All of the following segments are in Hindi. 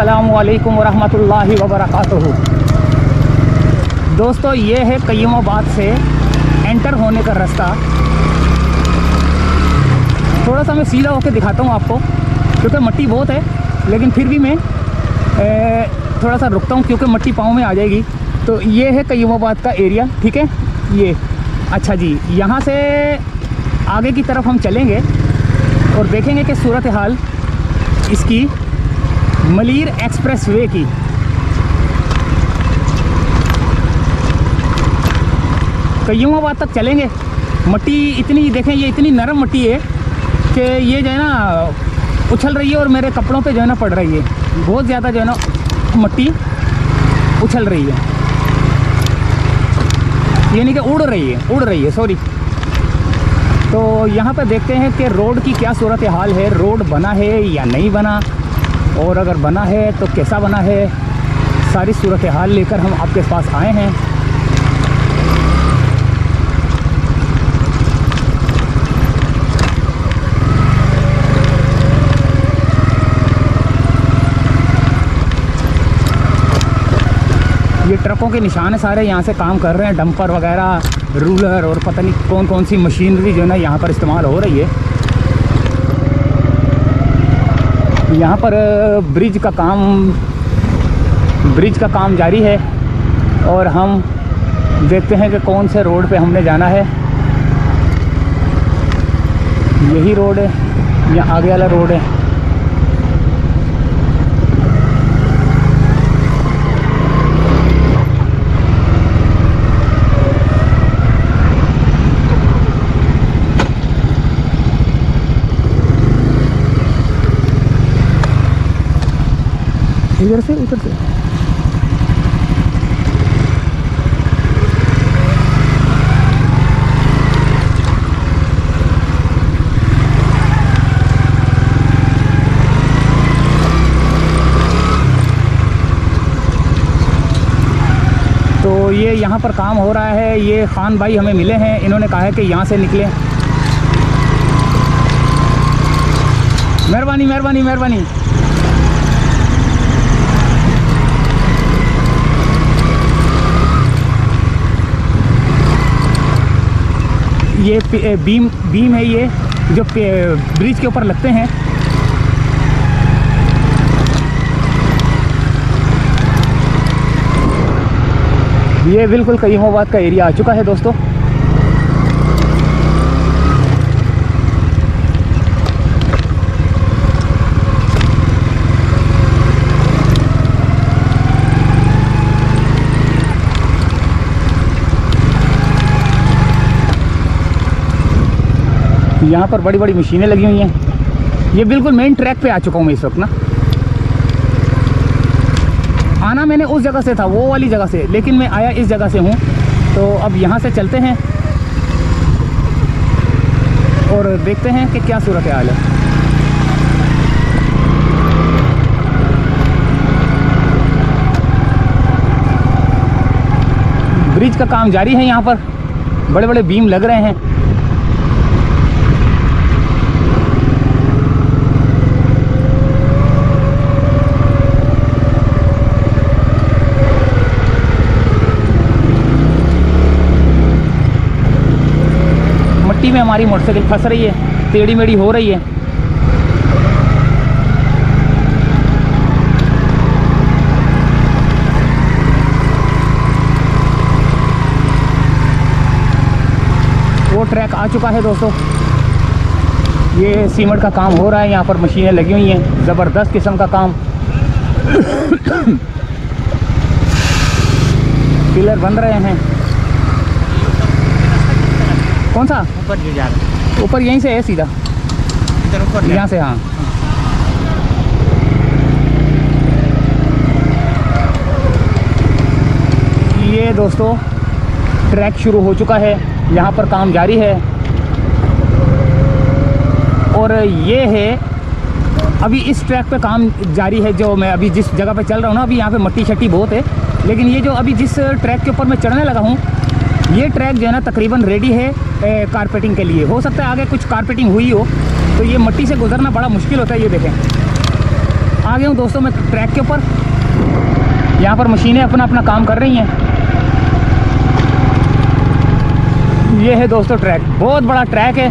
अस्सलामुअलैकुम वरहमतुल्लाहि वबरकातुहू। दोस्तों, ये है कय्युमाबाद से एंटर होने का रास्ता। थोड़ा सा मैं सीधा होकर दिखाता हूँ आपको, क्योंकि मिट्टी बहुत है, लेकिन फिर भी मैं थोड़ा सा रुकता हूँ क्योंकि मिट्टी पाँव में आ जाएगी। तो ये है कय्युमाबाद का एरिया, ठीक है। ये अच्छा जी, यहाँ से आगे की तरफ हम चलेंगे और देखेंगे कि सूरत हाल इसकी मलीर एक्सप्रेस वे की। कय्युमाबाद तक चलेंगे। मिट्टी इतनी देखें, ये इतनी नरम मिट्टी है कि ये जो है ना उछल रही है और मेरे कपड़ों पे जो है ना पड़ रही है। बहुत ज़्यादा जो है ना मिट्टी उछल रही है, यानी कि उड़ रही है सॉरी। तो यहाँ पे देखते हैं कि रोड की क्या सूरत हाल है, रोड बना है या नहीं बना, और अगर बना है तो कैसा बना है। सारी सूरत हाल लेकर हम आपके पास आए हैं। ये ट्रकों के निशान है सारे, यहाँ से काम कर रहे हैं। डंपर वगैरह, रूलर और पता नहीं कौन कौन सी मशीनरी जो है ना यहाँ पर इस्तेमाल हो रही है। यहाँ पर ब्रिज का काम जारी है और हम देखते हैं कि कौन से रोड पे हमने जाना है। यही रोड है या आगे वाला रोड है? इधर से उधर से तो ये यहाँ पर काम हो रहा है। ये खान भाई हमें मिले हैं, इन्होंने कहा है कि यहाँ से निकले। मेहरबानी मेहरबानी मेहरबानी। ये बीम है, ये जो ब्रिज के ऊपर लगते हैं। ये बिल्कुल कय्युमाबाद का एरिया आ चुका है दोस्तों। यहाँ पर बड़ी बड़ी मशीनें लगी हुई हैं। ये बिल्कुल मेन ट्रैक पे आ चुका हूँ मैं इस वक्त ना। आना मैंने उस जगह से था, वो वाली जगह से, लेकिन मैं आया इस जगह से हूँ। तो अब यहाँ से चलते हैं और देखते हैं कि क्या सूरत हाल है। ब्रिज का काम जारी है, यहाँ पर बड़े बड़े बीम लग रहे हैं। मिट्टी में हमारी मोटरसाइकिल फंस रही है, टेढ़ी मेढ़ी हो रही है। वो ट्रैक आ चुका है दोस्तों। ये सीमेंट का काम हो रहा है, यहाँ पर मशीनें लगी हुई हैं, ज़बरदस्त किस्म का काम। पिलर बन रहे हैं। कौन सा? ऊपर गिर जा रहा है। ऊपर यहीं से है सीधा, इधर ऊपर यहाँ से। हाँ, ये दोस्तों ट्रैक शुरू हो चुका है, यहाँ पर काम जारी है। और ये है अभी इस ट्रैक पे काम जारी है, जो मैं अभी जिस जगह पे चल रहा हूँ ना। अभी यहाँ पे मट्टी शट्टी बहुत है, लेकिन ये जो अभी जिस ट्रैक के ऊपर मैं चढ़ने लगा हूँ, ये ट्रैक जो है ना तकरीबन रेडी है कारपेटिंग के लिए। हो सकता है आगे कुछ कारपेटिंग हुई हो, तो ये मिट्टी से गुजरना बड़ा मुश्किल होता है। ये देखें, आ गया हूँ दोस्तों मैं ट्रैक के ऊपर। यहाँ पर मशीनें अपना अपना काम कर रही हैं। ये है दोस्तों ट्रैक, बहुत बड़ा ट्रैक है,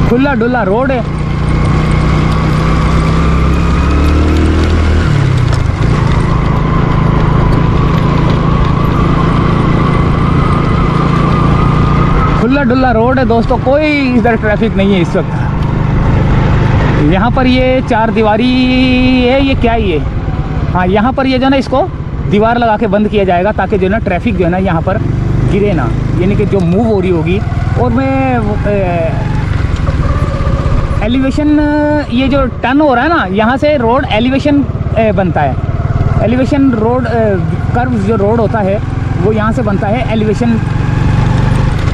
खुला डुला रोड है। खुला डुला रोड है दोस्तों, कोई इधर ट्रैफिक नहीं है इस वक्त। यहाँ पर ये चार दीवारी है, ये क्या ही है, हाँ यहाँ पर ये जो है ना इसको दीवार लगा के बंद किया जाएगा ताकि जो है ना ट्रैफिक जो है ना यहाँ पर गिरे ना, यानी कि जो मूव हो रही होगी। और मैं एलिवेशन, ये जो टर्न हो रहा है ना यहाँ से रोड एलिवेशन बनता है, एलिवेशन रोड कर्व जो रोड होता है वो यहाँ से बनता है एलिवेशन,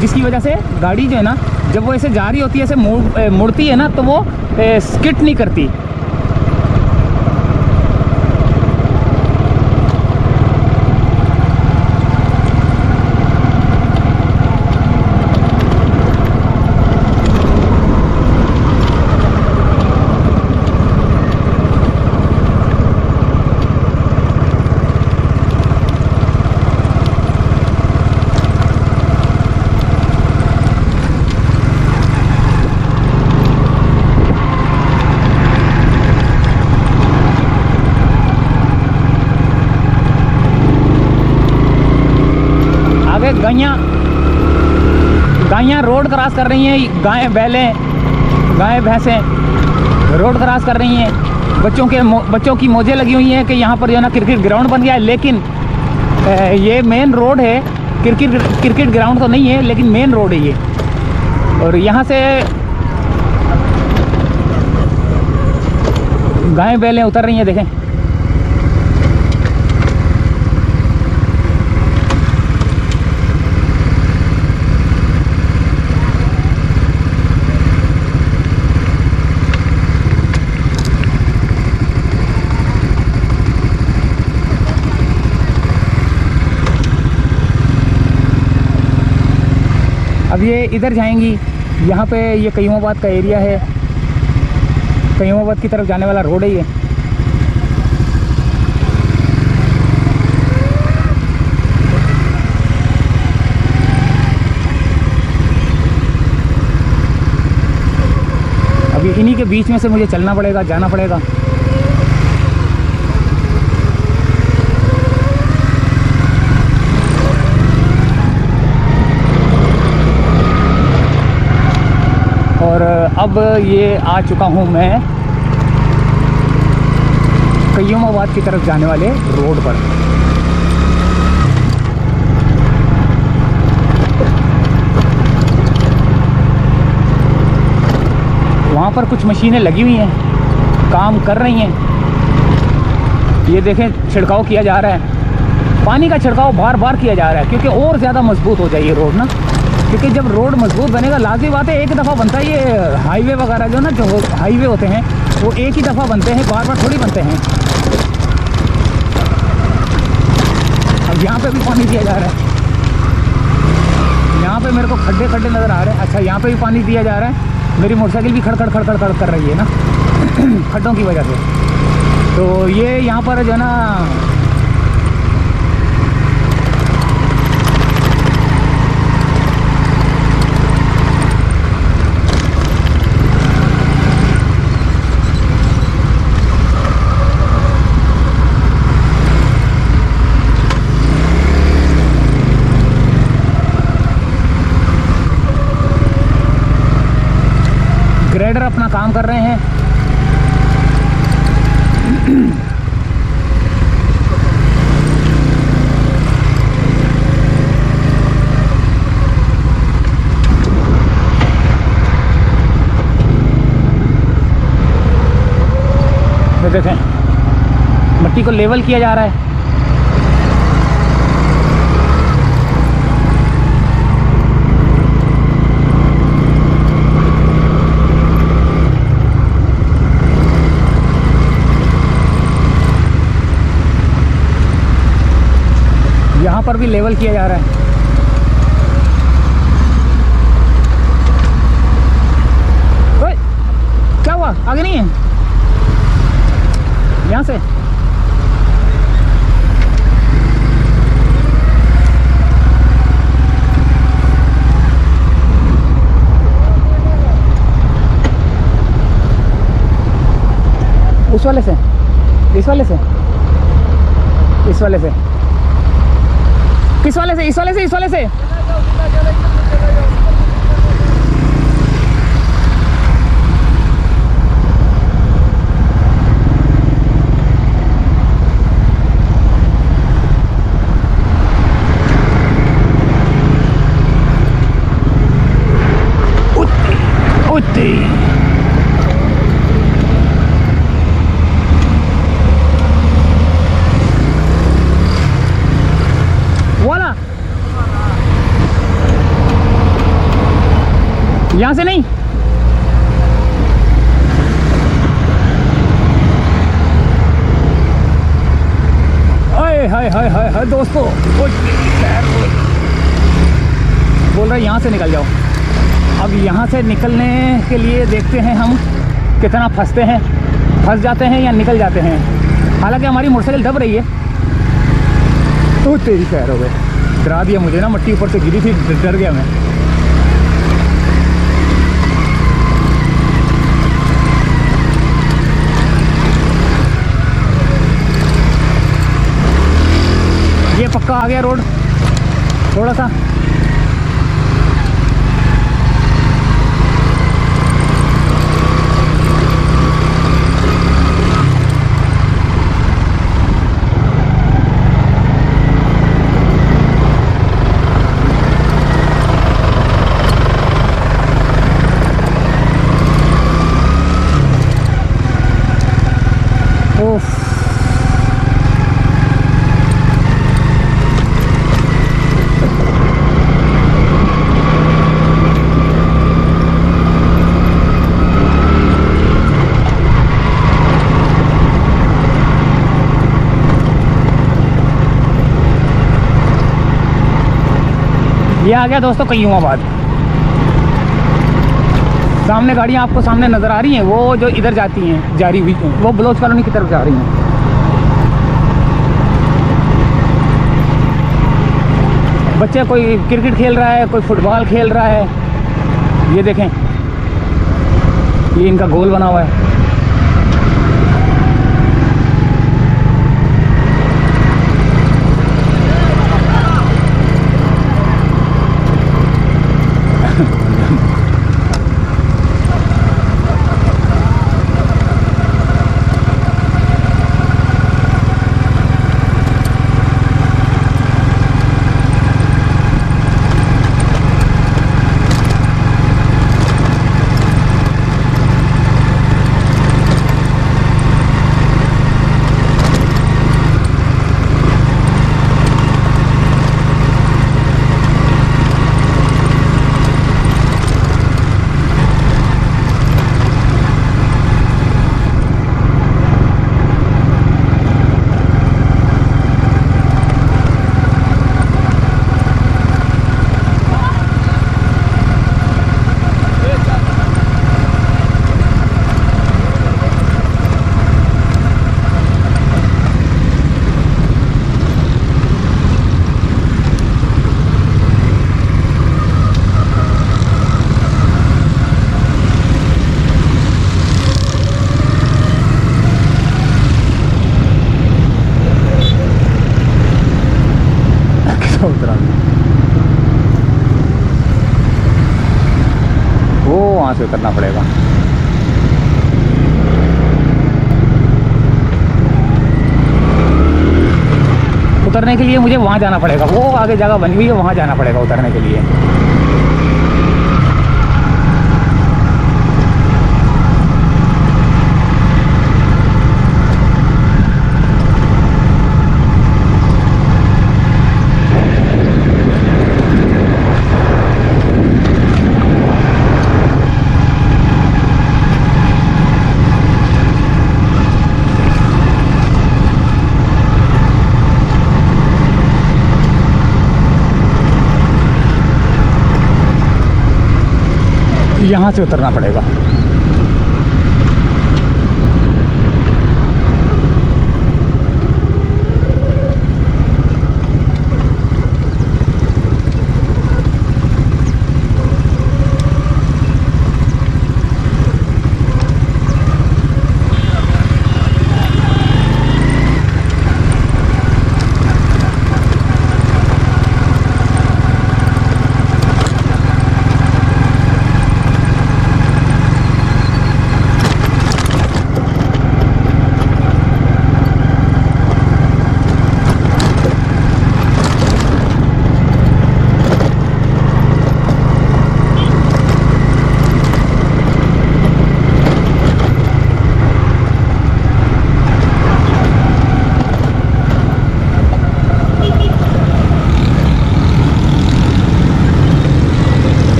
जिसकी वजह से गाड़ी जो है ना जब वो ऐसे जा रही होती है, ऐसे मुड़ती है ना, तो वो स्किट नहीं करती। गायें रोड क्रॉस कर रही हैं, गायें भैंसें रोड क्रॉस कर रही हैं। बच्चों की मौजें लगी हुई हैं कि यहाँ पर जो है ना क्रिकेट ग्राउंड बन गया है, लेकिन ये मेन रोड है, क्रिकेट ग्राउंड तो नहीं है लेकिन मेन रोड है ये। और यहाँ से गायें बैलें उतर रही हैं, देखें। अब ये इधर जाएंगी, यहाँ पे ये कयूमाबाद का एरिया है, कयूमाबाद की तरफ जाने वाला रोड है ये। अभी इन्हीं के बीच में से मुझे चलना पड़ेगा, जाना पड़ेगा। और अब ये आ चुका हूँ मैं कयूमाबाद की तरफ जाने वाले रोड पर। वहाँ पर कुछ मशीनें लगी हुई हैं, काम कर रही हैं। ये देखें, छिड़काव किया जा रहा है, पानी का छिड़काव बार बार किया जा रहा है क्योंकि और ज़्यादा मजबूत हो जाए ये रोड ना। क्योंकि जब रोड मजबूत बनेगा, लाजमी बात है एक दफ़ा बनता है ये हाईवे वगैरह जो ना, जो हाईवे होते हैं वो एक ही दफ़ा बनते हैं, बार बार थोड़ी बनते हैं। अब यहाँ पे भी पानी दिया जा रहा है, यहाँ पे मेरे को खड्डे खड्डे नज़र आ रहे हैं। अच्छा, यहाँ पे भी पानी दिया जा रहा है। मेरी मोटरसाइकिल भी खड़ खड़ कर रही है ना खड्डों की वजह से। तो ये यहाँ पर जो है ना ग्रेडर अपना काम कर रहे हैं। देखें, मिट्टी को लेवल किया जा रहा है। यहाँ पर भी लेवल किया जा रहा है। ओए, क्या हुआ? आगे नहीं है? वाले से, इस वाले से, इस वाले से, किस वाले से, इस वाले से, इस वाले से। वाला यहाँ से नहीं, हाय हाय हाय हाय हाय दोस्तों, बोल रहे यहाँ से निकल जाओ। अब यहाँ से निकलने के लिए देखते हैं हम कितना फंस जाते हैं या निकल जाते हैं। हालांकि हमारी मोटरसाइकिल दब रही है। तो तेरी पैर हो गए, डरा दिया मुझे ना, मट्टी ऊपर से गिरी थी, डर गया मैं। ये पक्का आ गया रोड थोड़ा सा। ये आ गया दोस्तों कयूमाबाद। सामने गाड़ियाँ आपको सामने नज़र आ रही हैं, वो जो इधर जाती हैं जारी हुई, वो बलोच कॉलोनी की तरफ जा रही हैं। बच्चे कोई क्रिकेट खेल रहा है, कोई फुटबॉल खेल रहा है। ये देखें, ये इनका गोल बना हुआ है। वहाँ से उतरना पड़ेगा। उतरने के लिए मुझे वहाँ जाना पड़ेगा, वो आगे जगह बनी हुई है, वहाँ जाना पड़ेगा उतरने के लिए। यहाँ से उतरना पड़ेगा।